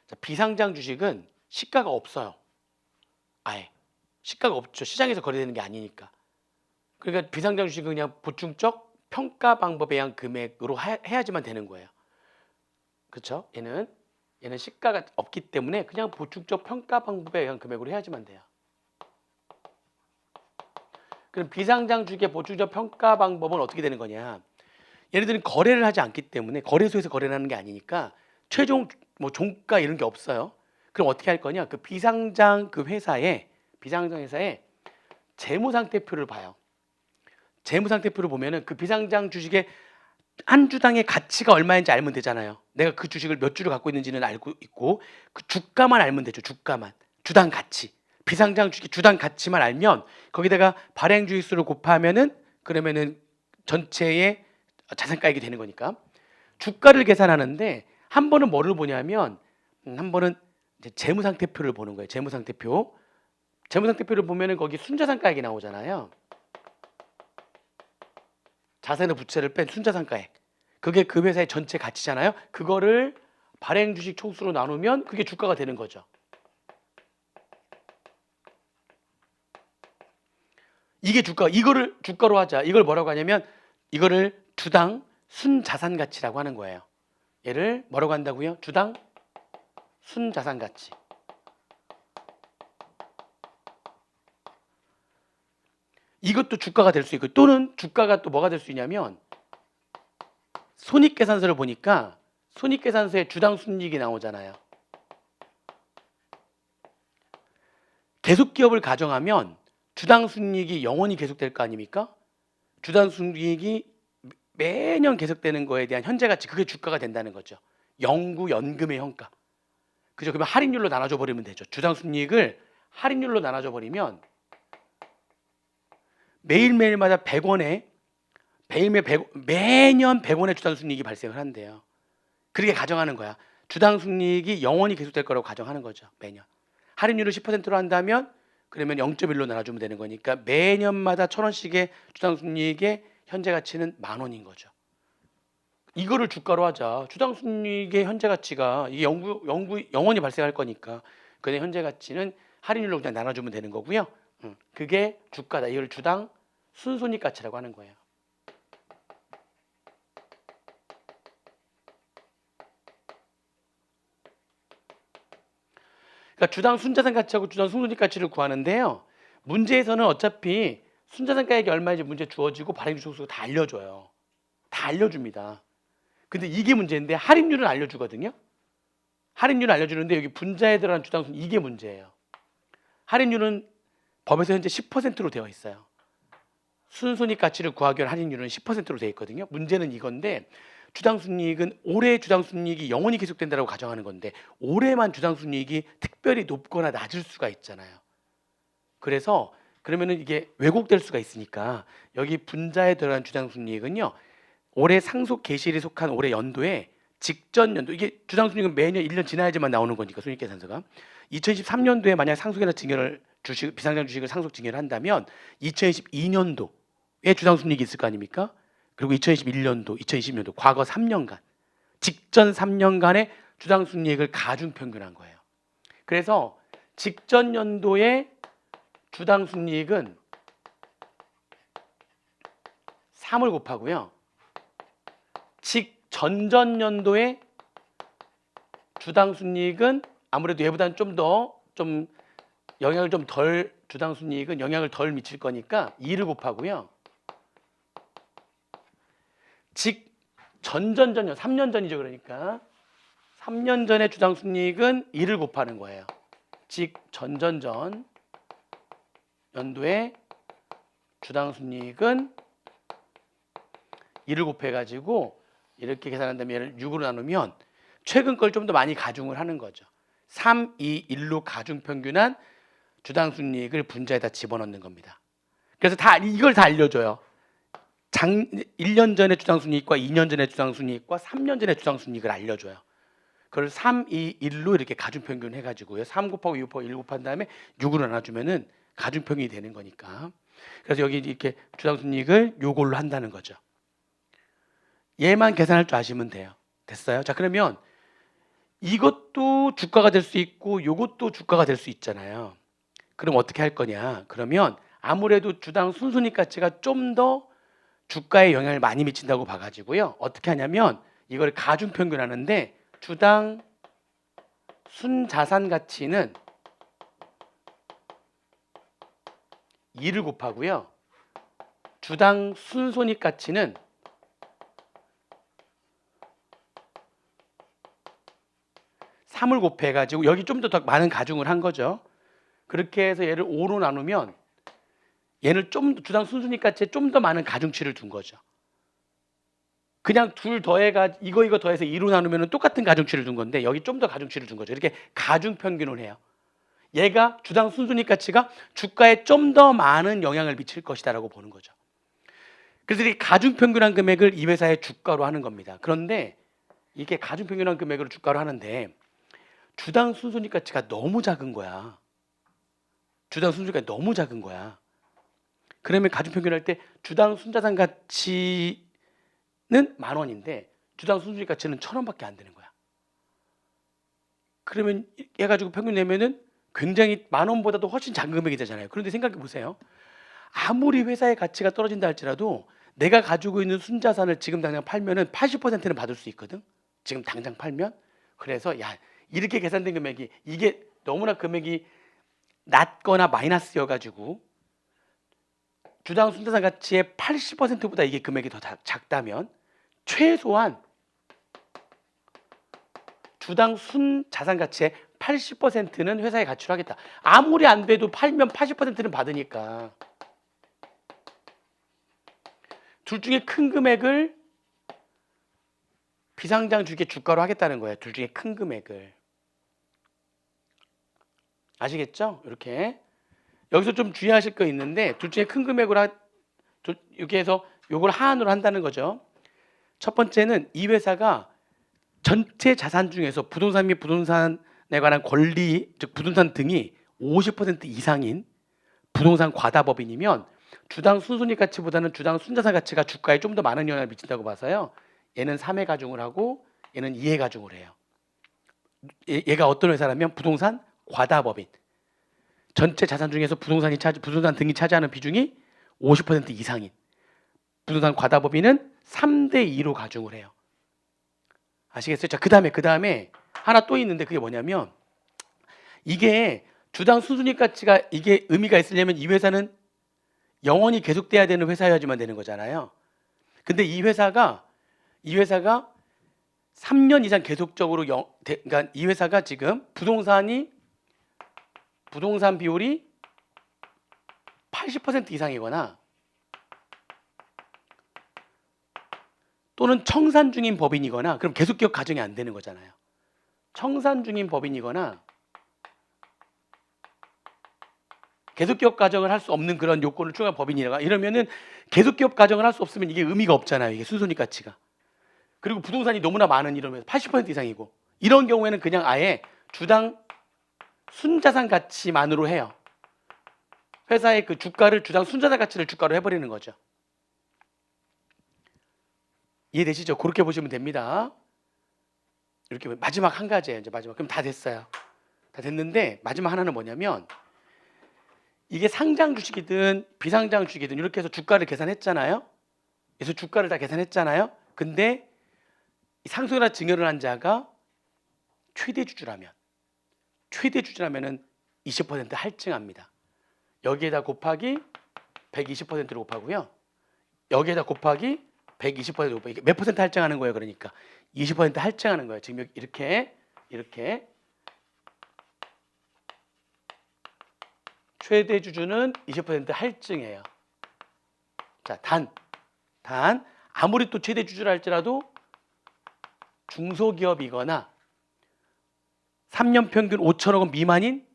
자, 비상장 주식은 시가가 없어요. 아예 시가가 없죠. 시장에서 거래되는 게 아니니까. 그러니까 비상장 주식은 그냥 보충적 평가 방법에 의한 금액으로 해야지만 되는 거예요. 그렇죠? 얘는 시가가 없기 때문에 그냥 보충적 평가 방법에 의한 금액으로 해야지만 돼요. 그럼 비상장 주식의 보충적 평가 방법은 어떻게 되는 거냐? 얘네들은 거래를 하지 않기 때문에 거래소에서 거래를 하는 게 아니니까 최종 종가 이런 게 없어요. 그럼 어떻게 할 거냐? 그 비상장 회사에 재무상태표를 봐요. 재무상태표를 보면은 그 비상장 주식의 한 주당의 가치가 얼마인지 알면 되잖아요. 내가 그 주식을 몇 주를 갖고 있는지는 알고 있고 그 주가만 알면 되죠. 주가만. 주당 가치. 비상장 주식 주당 가치만 알면 거기다가 발행 주식수를 곱하면은 그러면은 전체의 자산가액이 되는 거니까. 주가를 계산하는데 한 번은 뭐를 보냐면 한 번은 이제 재무상태표를 보는 거예요. 재무상태표. 재무상태표를 보면은 거기 순자산가액이 나오잖아요. 자산의 부채를 뺀 순자산가액. 그게 그 회사의 전체 가치잖아요. 그거를 발행 주식 총수로 나누면 그게 주가가 되는 거죠. 이게 주가. 이거를 주가로 하자. 이걸 뭐라고 하냐면 이거를 주당 순자산 가치라고 하는 거예요. 얘를 뭐라고 한다고요? 주당 순자산 가치. 이것도 주가가 될 수 있고 또는 주가가 또 뭐가 될 수 있냐면 손익계산서를 보니까 손익계산서에 주당 순이익이 나오잖아요. 계속기업을 가정하면 주당 순이익이 영원히 계속될 거 아닙니까? 주당 순이익이 매년 계속되는 거에 대한 현재가치, 그게 주가가 된다는 거죠. 영구연금의 현가. 그죠? 그러면 할인율로 나눠줘 버리면 되죠. 주당 순이익을 할인율로 나눠줘 버리면 매일매일마다 100원에 매년 100원의 주당 순이익이 발생을 한대요. 그렇게 가정하는 거야. 주당 순이익이 영원히 계속될 거라고 가정하는 거죠. 매년. 할인율을 10%로 한다면 그러면 0.1로 나눠주면 되는 거니까 매년마다 1,000원씩의 주당 순이익의 현재 가치는 10,000원인 거죠. 이거를 주가로 하자. 주당 순이익의 현재 가치가 이게 영원히 발생할 거니까 그 현재 가치는 할인율로 그냥 나눠주면 되는 거고요. 그게 주가다. 이걸 주당 순손익 가치라고 하는 거예요. 그러니까 주당 순자산 가치하고 주당 순손익 가치를 구하는데요. 문제에서는 어차피 순자산가액이 얼마인지 문제 주어지고 발행주식 수가 다 알려줘요. 다 알려줍니다. 근데 이게 문제인데 할인율은 알려주거든요. 할인율은 알려주는데 여기 분자에 들어간 주당순 이게 문제예요. 할인율은 법에서 현재 10%로 되어 있어요. 순손익 가치를 구하기 위한 할인율은 10%로 되어 있거든요. 문제는 이건데 주당순이익은 올해 주당순이익이 영원히 계속된다고 가정하는 건데 올해만 주당순이익이 특별히 높거나 낮을 수가 있잖아요. 그래서 그러면은 이게 왜곡될 수가 있으니까 여기 분자에 들어간 주당순이익은요. 올해 상속 개시일에 속한 올해 연도에 직전 연도, 이게 주당순이익은 매년 1년 지나야지만 나오는 거니까 손익계산서가 2023년도에 만약 상속이나 증여를 주식 비상장 주식을 상속 증여를 한다면 2022년도에 주당순이익이 있을 거 아닙니까? 그리고 2021년도, 2020년도 과거 3년간 직전 3년간의 주당순이익을 가중평균한 거예요. 그래서 직전 연도의 주당순이익은 3을 곱하고요. 직전전 연도의 주당순이익은 아무래도 얘보다는 좀 영향을 좀 덜, 주당순이익은 영향을 덜 미칠 거니까 2를 곱하고요. 직전전전 연, 3년 전이죠. 그러니까 3년 전의 주당순이익은 2를 곱하는 거예요. 직전전전 연도의 주당순이익은 2를 곱해가지고 이렇게 계산한 다음에 얘를 6으로 나누면 최근 걸 좀 더 많이 가중을 하는 거죠. 3, 2, 1로 가중평균한 주당순이익을 분자에다 집어넣는 겁니다. 그래서 이걸 다 알려줘요. 1년 전의 주당순이익과 2년 전의 주당순이익과 3년 전의 주당순이익을 알려줘요. 그걸 3, 2, 1로 이렇게 가중평균 해가지고요. 3 곱하고 2 곱하고 1 곱한 다음에 6으로 나눠주면은 가중평균이 되는 거니까. 그래서 여기 이렇게 주당순이익을 요걸로 한다는 거죠. 얘만 계산할 줄 아시면 돼요. 됐어요? 자, 그러면 이것도 주가가 될 수 있고 이것도 주가가 될 수 있잖아요. 그럼 어떻게 할 거냐? 그러면 아무래도 주당 순손익 가치가 좀 더 주가에 영향을 많이 미친다고 봐가지고요. 어떻게 하냐면 이걸 가중평균하는데 주당 순자산 가치는 2를 곱하고요. 주당 순손익 가치는 3을 곱해가지고 여기 좀 더 많은 가중을 한 거죠. 그렇게 해서 얘를 5로 나누면 얘를 주당 순순익 가치에 좀 더 많은 가중치를 둔 거죠. 그냥 둘 더해가 이거 더해서 2로 나누면 똑같은 가중치를 준 건데 여기 좀 더 가중치를 준 거죠. 이렇게 가중평균을 해요. 얘가 주당 순순익 가치가 주가에 좀 더 많은 영향을 미칠 것이다라고 보는 거죠. 그래서 이 가중평균한 금액을 이 회사의 주가로 하는 겁니다. 그런데 이게 가중평균한 금액으로 주가로 하는데 주당 순순익 가치가 너무 작은 거야. 주당 순순익 가치가 너무 작은 거야. 그러면 가중평균할 때 주당 순자산 가치는 10,000원인데 주당 순순익 가치는 1,000원밖에 안 되는 거야. 그러면 얘 가지고 평균 내면은 굉장히 10,000원보다도 훨씬 작은 금액이 되잖아요. 그런데 생각해 보세요. 아무리 회사의 가치가 떨어진다 할지라도 내가 가지고 있는 순자산을 지금 당장 팔면은 80%는 받을 수 있거든. 지금 당장 팔면. 그래서 야, 이렇게 계산된 금액이 이게 너무나 금액이 낮거나 마이너스여 가지고 주당 순자산 가치의 80%보다 이게 금액이 더 작다면 최소한 주당 순자산 가치의 80%는 회사의 가치로 하겠다. 아무리 안 돼도 팔면 80%는 받으니까 둘 중에 큰 금액을 비상장 주식의 주가로 하겠다는 거예요. 둘 중에 큰 금액을. 아시겠죠? 이렇게. 여기서 좀 주의하실 거 있는데 둘 중에 큰 금액으로 이렇게 해서 요걸 하한으로 한다는 거죠. 첫 번째는 이 회사가 전체 자산 중에서 부동산 및 부동산에 관한 권리, 즉 부동산 등이 50% 이상인 부동산 과다법인이면 주당 순순익 가치보다는 주당 순자산 가치가 주가에 좀 더 많은 영향을 미친다고 봐서요. 얘는 3회 가중을 하고 얘는 2회 가중을 해요. 얘가 어떤 회사라면 부동산 과다법인. 전체 자산 중에서 부동산 등이 차지하는 비중이 50% 이상인 부동산 과다법인은 3대2로 가중을 해요. 아시겠어요? 자, 그 다음에 하나 또 있는데 그게 뭐냐면 이게 주당 순순익 가치가 이게 의미가 있으려면 이 회사는 영원히 계속돼야 되는 회사여야지만 되는 거잖아요. 근데 이 회사가 3년 이상 계속적으로 그러니까 이 회사가 지금 부동산 비율이 80% 이상이거나 또는 청산 중인 법인이거나 그럼 계속기업 가정이 안 되는 거잖아요. 청산 중인 법인이거나 계속기업 가정을 할 수 없는 그런 요건을 충족한 법인이라가 이러면은 계속기업 가정을 할 수 없으면 이게 의미가 없잖아요. 이게 순순익 가치가. 그리고 부동산이 너무나 많은 이러면 80% 이상이고 이런 경우에는 그냥 아예 주당 순자산 가치만으로 해요. 회사의 그 주가를 주당 순자산 가치를 주가로 해버리는 거죠. 이해되시죠? 그렇게 보시면 됩니다. 이렇게 마지막 한 가지예요. 이제 마지막. 그럼 다 됐어요. 다 됐는데 마지막 하나는 뭐냐면 이게 상장 주식이든 비상장 주식이든 이렇게 해서 주가를 계산했잖아요. 그래서 주가를 다 계산했잖아요. 근데 상속이나 증여를 한 자가 최대 주주라면은 20% 할증합니다. 여기에다 곱하기 120%를 곱하고요. 여기에다 곱하기 120% 곱하기 몇 퍼센트 할증하는 거예요? 그러니까 20% 할증하는 거예요. 지금 이렇게 최대 주주는 20% 할증해요. 자, 단 아무리 또 최대 주주라 할지라도 중소기업이거나 3년 평균 5천억 원 미만인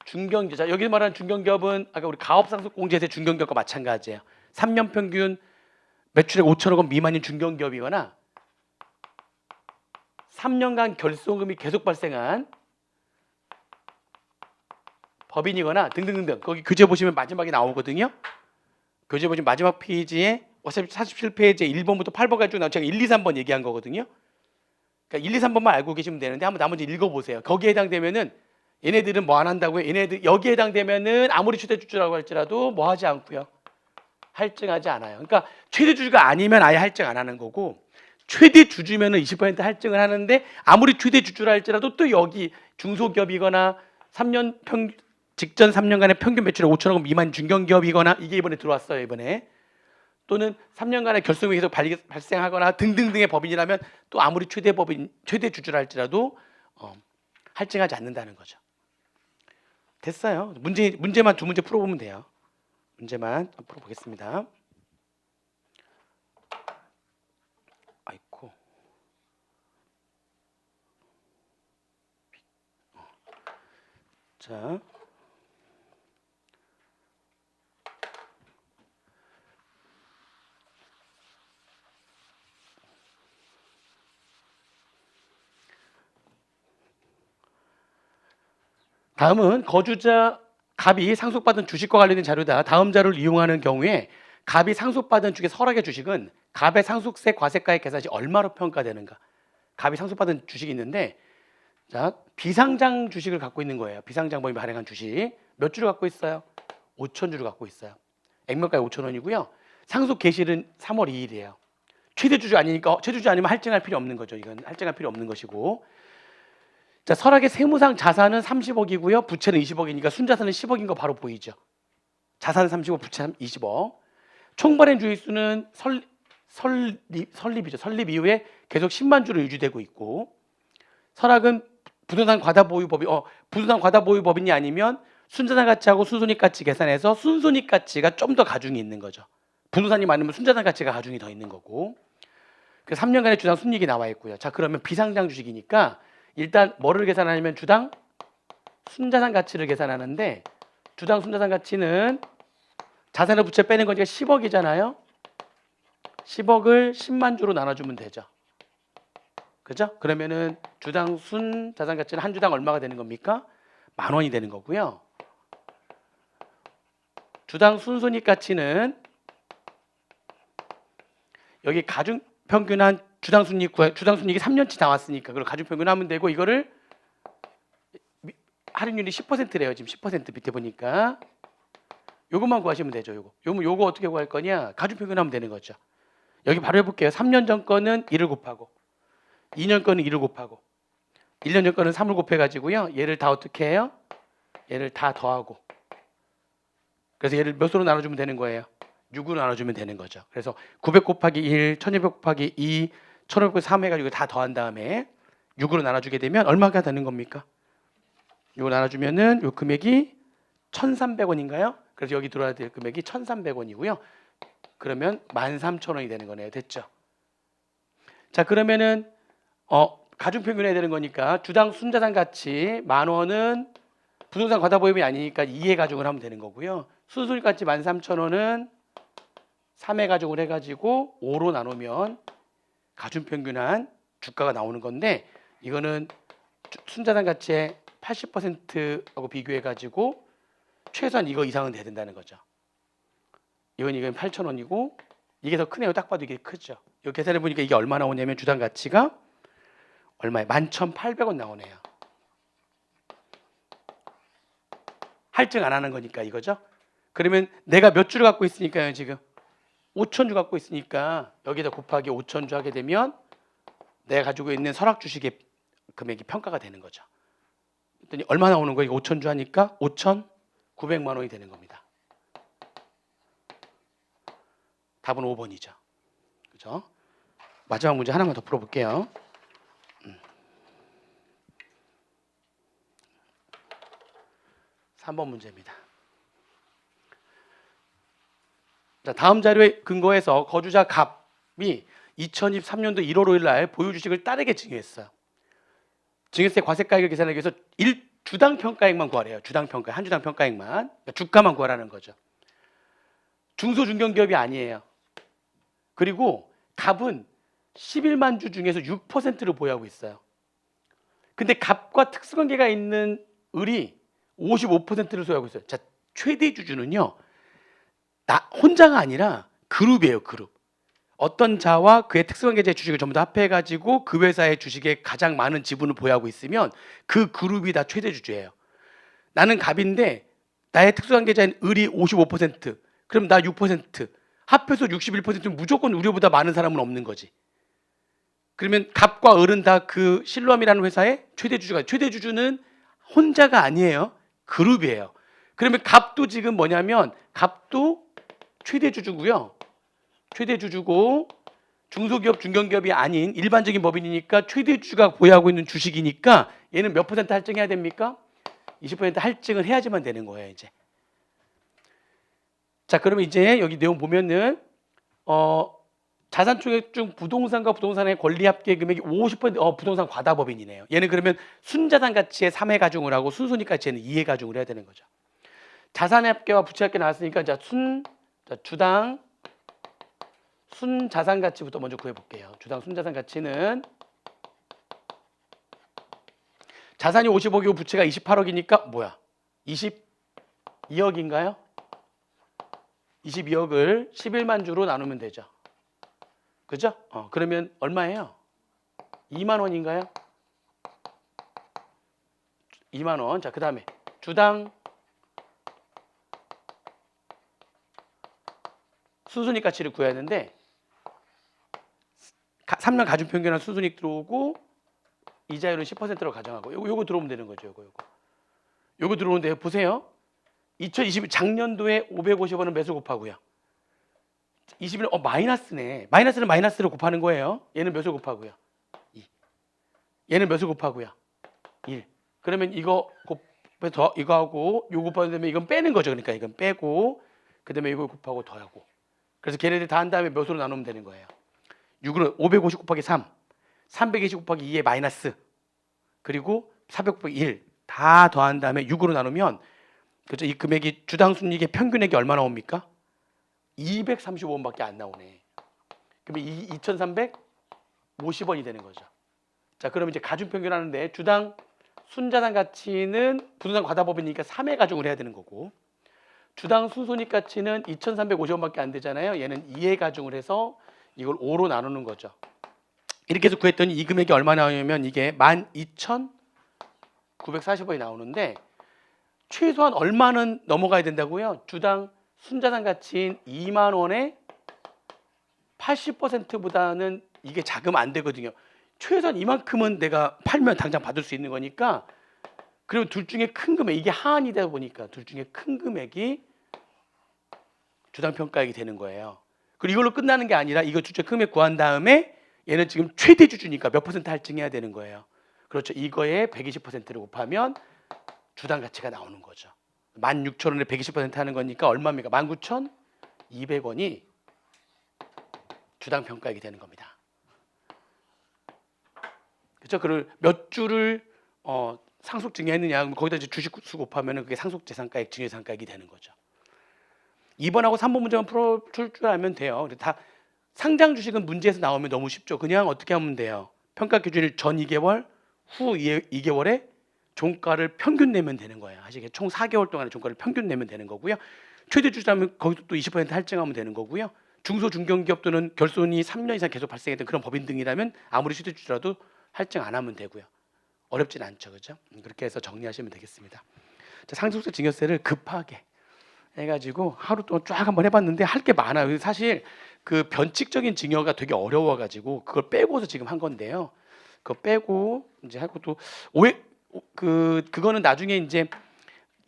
중견기업. 자, 여기 말하는 중견기업은 아까 우리 가업상속공제세 중견기업과 마찬가지예요. 3년 평균 매출액 5천억 원 미만인 중견기업이거나 3년간 결손금이 계속 발생한 법인이거나 등등등등. 거기 교재 보시면 마지막에 나오거든요. 교재 보시면 마지막 페이지에 47페이지에 1번부터 8번까지 쭉 나오고 제가 1, 2, 3번 얘기한 거거든요. 그러니까 1, 2, 3번만 알고 계시면 되는데 한번 나머지 읽어보세요. 거기에 해당되면은 얘네들은 뭐 안 한다고요? 얘네들 여기에 해당되면은 아무리 최대 주주라고 할지라도 뭐 하지 않고요. 할증하지 않아요. 그러니까 최대 주주가 아니면 아예 할증 안 하는 거고 최대 주주면은 20% 할증을 하는데 아무리 최대 주주라 할지라도 또 여기 중소기업이거나 3년 직전 3년간의 평균 매출액 5천억 원 미만 중견기업이거나 이게 이번에 들어왔어요. 이번에 또는 3년간의 결손금이 계속 발생하거나 등등등의 법인이라면 또 아무리 최대 주주라 할지라도 할증하지 않는다는 거죠. 됐어요. 문제만 두 문제 풀어보면 돼요. 문제만 풀어보겠습니다. 자, 다음은 거주자 갑이 상속받은 주식과 관련된 자료다. 다음 자료를 이용하는 경우에 갑이 상속받은 주식의 설악의 주식은 갑의 상속세 과세가액 계산 시 얼마로 평가되는가? 갑이 상속받은 주식이 있는데, 자, 비상장 주식을 갖고 있는 거예요. 비상장법이 발행한 주식 몇 주를 갖고 있어요? 5천 주를 갖고 있어요. 액면가액 5천 원이고요. 상속 개시일은 3월 2일이에요. 최대주주 아니니까 최대주주 아니면 할증할 필요 없는 거죠. 이건 할증할 필요 없는 것이고, 자, 설악의 세무상 자산은 30억이고요. 부채는 20억이니까 순자산은 10억인 거 바로 보이죠. 자산은 30억, 부채 20억. 총발행 주의수는 설립이죠. 설립 이후에 계속 10만 주로 유지되고 있고, 설악은 부동산 과다보유법이 부동산 과다보유법인이 아니면 순자산 가치하고 순손익 가치 계산해서 순손익 가치가 좀 더 가중이 있는 거죠. 부동산이 많으면 순자산 가치가 가중이 더 있는 거고. 그래서 3년간의 주당 순이익이 나와 있고요. 자, 그러면 비상장 주식이니까 일단 뭐를 계산하냐면 주당 순자산 가치를 계산하는데, 주당 순자산 가치는 자산을 부채 빼는 거니까 10억이잖아요. 10억을 10만 주로 나눠주면 되죠. 그죠? 그러면은 주당 순자산 가치는 한 주당 얼마가 되는 겁니까? 10,000원이 되는 거고요. 주당 순손익 가치는 여기 가중평균한 주당 순이익이 3년치 나왔으니까 그걸 가중평균하면 되고, 이거를 할인율이 10%래요. 지금 10% 밑에 보니까 요것만 구하시면 되죠. 요거 어떻게 구할 거냐? 가중평균하면 되는 거죠. 여기 바로 해볼게요. 3년 전 거는 1을 곱하고, 2년 거는 2를 곱하고, 1년 전 거는 3을 곱해가지고요. 얘를 다 어떻게 해요? 얘를 다 더하고, 그래서 얘를 몇으로 나눠주면 되는 거예요? 6으로 나눠주면 되는 거죠. 그래서 900 곱하기 1, 1200 곱하기 2, 1500 곱하기 3 해가지고 다 더한 다음에 6으로 나눠주게 되면 얼마가 되는 겁니까? 6으로 나눠주면은 요 금액이 1,300원인가요? 그래서 여기 들어와야 될 금액이 1,300원이고요. 그러면 13,000원이 되는 거네요. 됐죠? 자, 그러면은 가중평균해야 되는 거니까 주당 순자산 가치 10,000원은 부동산 과다보유금이 아니니까 2에 가중을 하면 되는 거고요. 순손익 가치 13,000원은 3에 가중을 해가지고 5로 나누면 가중평균한 주가가 나오는 건데, 이거는 순자산 가치의 80%하고 비교해가지고 최소한 이거 이상은 돼야 된다는 거죠. 이건 8,000원이고 이게 더 크네요. 딱 봐도 이게 크죠. 이거 계산해 보니까 이게 얼마 나오냐면 주당 가치가 얼마에 11,800원 나오네요. 할증 안 하는 거니까 이거죠. 그러면 내가 몇 주를 갖고 있으니까요. 지금 5,000주 갖고 있으니까 여기다 곱하기 5,000주 하게 되면 내가 가지고 있는 설악 주식의 금액이 평가가 되는 거죠. 그랬더니 얼마 나오는 거예요? 5,000주 하니까 5,900만 원이 되는 겁니다. 답은 5번이죠. 그죠? 마지막 문제 하나만 더 풀어볼게요. 3번 문제입니다. 자, 다음 자료에 근거해서 거주자 갑이 2023년도 1월 5일 날 보유 주식을 딸에게 증여했어요. 증여세 과세가액을 계산하기 위해서 주당 평가액만 구하래요. 주당 평가, 한 주당 평가액만. 그러니까 주가만 구하라는 거죠. 중소중견기업이 아니에요. 그리고 갑은 11만 주 중에서 6%를 보유하고 있어요. 근데 갑과 특수관계가 있는 을이 55%를 소유하고 있어요. 자, 최대 주주는요, 나 혼자가 아니라 그룹이에요. 그룹. 어떤 자와 그의 특수관계자의 주식을 전부 다 합해가지고 그 회사의 주식에 가장 많은 지분을 보유하고 있으면 그 그룹이 다 최대 주주예요. 나는 갑인데 나의 특수관계자인 을이 55%, 그럼 나 6%, 합해서 61%면 무조건 우리보다 많은 사람은 없는 거지. 그러면 갑과 을은 다 그 실로암이라는 회사의 최대 주주가, 최대 주주는 혼자가 아니에요. 그룹이에요. 그러면 갑도 지금 뭐냐면 갑도 최대 주주고요. 최대 주주고 중소기업, 중견기업이 아닌 일반적인 법인이니까 최대 주주가 보유하고 있는 주식이니까 얘는 몇 퍼센트 할증해야 됩니까? 20% 할증을 해야지만 되는 거예요, 이제. 자, 그러면 이제 여기 내용 보면은 자산총액 중 부동산과 부동산의 권리 합계 금액이 50% 부동산 과다법인이네요. 얘는 그러면 순자산 가치의 3회 가중을 하고 순손익 가치에는 2회 가중을 해야 되는 거죠. 자산의 합계와 부채 합계 나왔으니까 주당 순자산 가치부터 먼저 구해 볼게요. 주당 순자산 가치는 자산이 50억이고 부채가 28억이니까 뭐야? 22억인가요? 22억을 11만 주로 나누면 되죠. 그죠? 그러면 얼마예요? 2만 원인가요? 2만 원. 자, 그 다음에 주당 순손익 가치를 구해야 하는데 3년 가중평균한 순손익 들어오고 이자율은 10%로 가정하고 요거 들어오면 되는 거죠. 요거 들어오는데 보세요. 2020 작년도에 550원은 매수 곱하고요. 21년 마이너스네. 마이너스는 마이너스로 곱하는 거예요. 얘는 몇을 곱하고요? 2. 얘는 몇을 곱하고요? 1. 그러면 이거 이거하고 요거 곱하면 되면 이건 빼는 거죠. 그러니까 이건 빼고 그다음에 이거 곱하고 더하고. 그래서 걔네들 다 한 다음에 몇으로 나누면 되는 거예요. 6은 550 곱하기 3, 320 곱하기 2의 마이너스, 그리고 400 곱하기 1 다 더한 다음에 6으로 나누면 그죠? 이 금액이 주당 순이익의 평균액이 얼마 나옵니까? 235원밖에 안 나오네. 그러면 2,350원이 되는 거죠. 자, 그러면 이제 가중평균 하는데 주당 순자산 가치는 부동산 과다법이니까 3회 가중을 해야 되는 거고, 주당 순손익 가치는 2,350원밖에 안 되잖아요. 얘는 2회 가중을 해서 이걸 5로 나누는 거죠. 이렇게 해서 구했더니 이 금액이 얼마 나오냐면 이게 12,940원이 나오는데 최소한 얼마는 넘어가야 된다고요? 주당 순자산 가치인 2만 원의 80%보다는 이게 작으면 안 되거든요. 최소한 이만큼은 내가 팔면 당장 받을 수 있는 거니까, 그리고 둘 중에 큰 금액, 이게 하한이다 보니까 둘 중에 큰 금액이 주당 평가액이 되는 거예요. 그리고 이걸로 끝나는 게 아니라 이거 주주 금액 구한 다음에 얘는 지금 최대 주주니까 몇 퍼센트 할증해야 되는 거예요. 그렇죠. 이거에 120%를 곱하면 주당 가치가 나오는 거죠. 16,000원에 120% 하는 거니까 얼마입니까? 19,200원이 주당 평가액이 되는 겁니다. 그렇죠? 그걸 몇 주를 상속 증여했느냐, 거기다 이제 주식수 곱하면은 그게 상속재산가액, 증여재산가액이 되는 거죠. 2번하고 3번 문제만 풀 줄 알면 돼요. 다 상장 주식은 문제에서 나오면 너무 쉽죠. 그냥 어떻게 하면 돼요? 평가 기준일 전 2개월, 후 2개월에 종가를 평균 내면 되는 거예요. 아시겠죠? 총 4개월 동안의 종가를 평균 내면 되는 거고요. 최대 주주라면 거기서 또 20% 할증하면 되는 거고요. 중소 중견기업 또는 결손이 3년 이상 계속 발생했던 그런 법인 등이라면 아무리 최대 주주라도 할증 안 하면 되고요. 어렵진 않죠, 그렇죠? 그렇게 해서 정리하시면 되겠습니다. 자, 상속세 증여세를 급하게 해가지고 하루 동안 쫙 한번 해봤는데 할 게 많아요. 사실 그 변칙적인 증여가 되게 어려워가지고 그걸 빼고서 지금 한 건데요. 그거 빼고 이제 하고 또 그거는 나중에 이제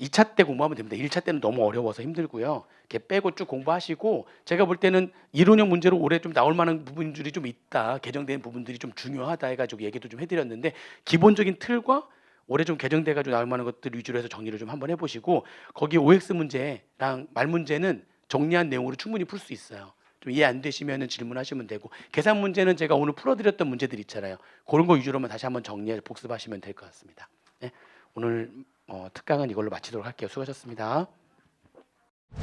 2차 때 공부하면 됩니다. 1차 때는 너무 어려워서 힘들고요. 이렇게 빼고 쭉 공부하시고, 제가 볼 때는 이론형 문제로 올해 좀 나올 만한 부분들이 좀 있다, 개정된 부분들이 좀 중요하다 해가지고 얘기도 좀 해드렸는데, 기본적인 틀과 올해 좀 개정돼가지고 나올 만한 것들 위주로 해서 정리를 좀 한번 해보시고, 거기 OX 문제랑 말 문제는 정리한 내용으로 충분히 풀 수 있어요. 좀 이해 안 되시면은 질문하시면 되고, 계산 문제는 제가 오늘 풀어드렸던 문제들 있잖아요. 그런 거 위주로만 다시 한번 정리해 복습하시면 될 것 같습니다. 네, 오늘 특강은 이걸로 마치도록 할게요. 수고하셨습니다.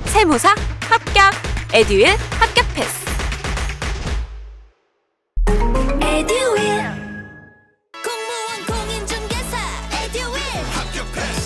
세무사 합격, 에듀윌 합격 패스. 에듀윌 공무원 공인중개사 에듀윌 합격 패스.